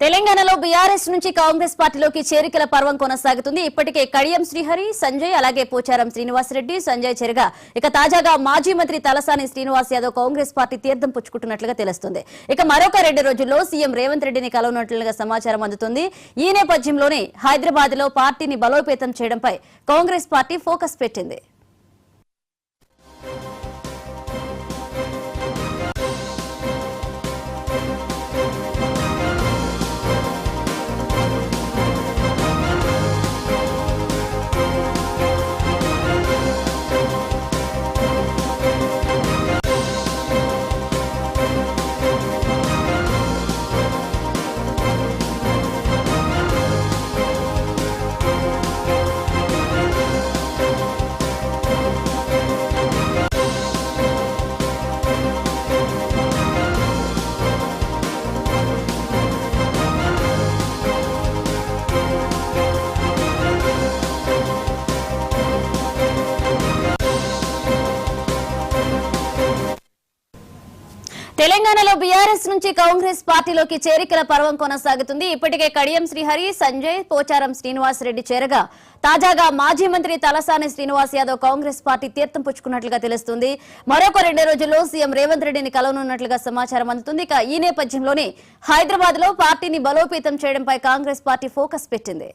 తెలంగాణలో బీఆర్ఎస్ నుంచి కాంగ్రెస్ పార్టీలోకి చేరికల పర్వం కొనసాగుతుంది. ఇప్పటికే కడియం శ్రీహరి, సంజయ్, అలాగే పోచారం శ్రీనివాసరెడ్డి, సంజయ్ చెరగా ఇక తాజాగా మాజీ మంత్రి తలసాని శ్రీనివాస్ యాదవ్ కాంగ్రెస్ పార్టీ తీర్థం పుచ్చుకుంటున్నట్లుగా తెలుస్తుంది. ఇక మరొక 2 రోజుల్లో సీఎం రేవంత్ రెడ్డిని కలవనున్నట్లుగా సమాచారం అందుతుంది. ఈ నేపథ్యంలోనే హైదరాబాద్ లో పార్టీని బలోపేతం చేయడంపై కాంగ్రెస్ పార్టీ ఫోకస్ పెట్టింది. తెలంగాణలో బీఆర్ఎస్ నుంచి కాంగ్రెస్ పార్టీలోకి చేరికల పర్వం కొనసాగుతుంది. ఇప్పటికే కడియం శ్రీహరి, సంజయ్, పోచారం శ్రీనివాస్ రెడ్డి చేరగా తాజాగా మాజీ మంత్రి తలసాని శ్రీనివాస్ యాదవ్ కాంగ్రెస్ పార్టీ తీర్థం పుచ్చుకున్నట్లుగా తెలుస్తుంది. మరొక 2 రోజుల్లో సీఎం రేవంత్ రెడ్డిని కలవనున్నట్లుగా సమాచారం అందుతుంది. ఇక ఈ నేపథ్యంలోనే హైదరాబాద్ లో పార్టీని బలోపేతం చేయడంపై కాంగ్రెస్ పార్టీ ఫోకస్ పెట్టింది.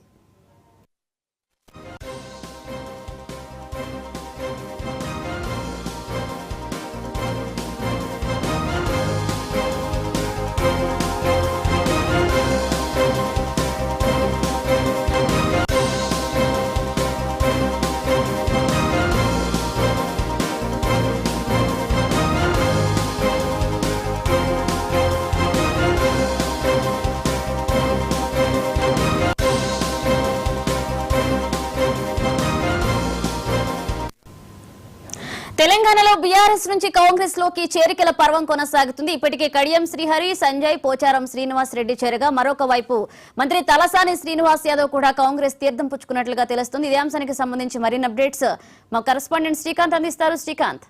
తెలంగాణలో బీఆర్ఎస్ నుంచి కాంగ్రెస్ లోకి చేరికల పర్వం కొనసాగుతుంది. ఇప్పటికే కడియం శ్రీహరి, సంజయ్, పోచారం శ్రీనివాస్ రెడ్డి చేరగా మరొక వైపు మంత్రి తలసాని శ్రీనివాస్ యాదవ్ కూడా కాంగ్రెస్ తీర్థం పుచ్చుకున్నట్లుగా తెలుస్తుంది. ఇదే అంశానికి సంబంధించి మరిన్ని అప్డేట్స్ మా కరెస్పాండెంట్ శ్రీకాంత్ అందిస్తారు. శ్రీకాంత్,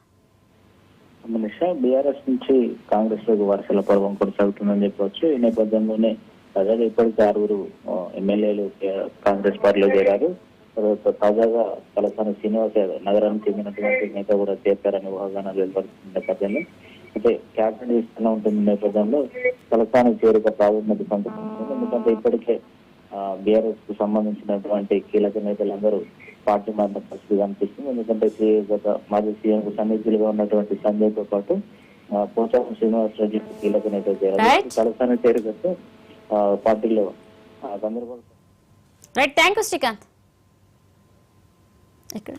బీఆర్ఎస్ నుంచి కాంగ్రెస్ లోకి వరుసల పర్వం కొనసాగుతుందని చెప్పవచ్చు. ఈ నేపథ్యంలోనే తాజాగా ఇప్పటికీ 6 ఎమ్మెల్యేలు కాంగ్రెస్ పార్టీలో చేరారు. తాజాగా తలసాని శ్రీనివాస్ యాదవ్ నగరానికి చెందినటువంటి నేత కూడా చేర్చారనే ఊహాగానాలు వెలువడుతున్న నేపథ్యంలో అంటే క్యాబినెట్ విస్తరణ ఉంటుంది నేపథ్యంలో తలసాని చేరిక ప్రాధాన్యత సంతరించుకుంది. ఎందుకంటే ఇప్పటికే బీఆర్ఎస్ కు సంబంధించినటువంటి కీలక నేతలందరూ పార్టీ మారిన పరిస్థితి కనిపిస్తుంది. ఎందుకంటే మాజీ సీఎం కు సన్నిహితులుగా ఉన్నటువంటి సంజయ్ తో పాటు పోచారం శ్రీనివాస్ రెడ్డి కీలక నేత చేరారు. తలసాని చేరికతో పార్టీలో గందరగోళం. Right, thank you Srikanth. ఇక్కడ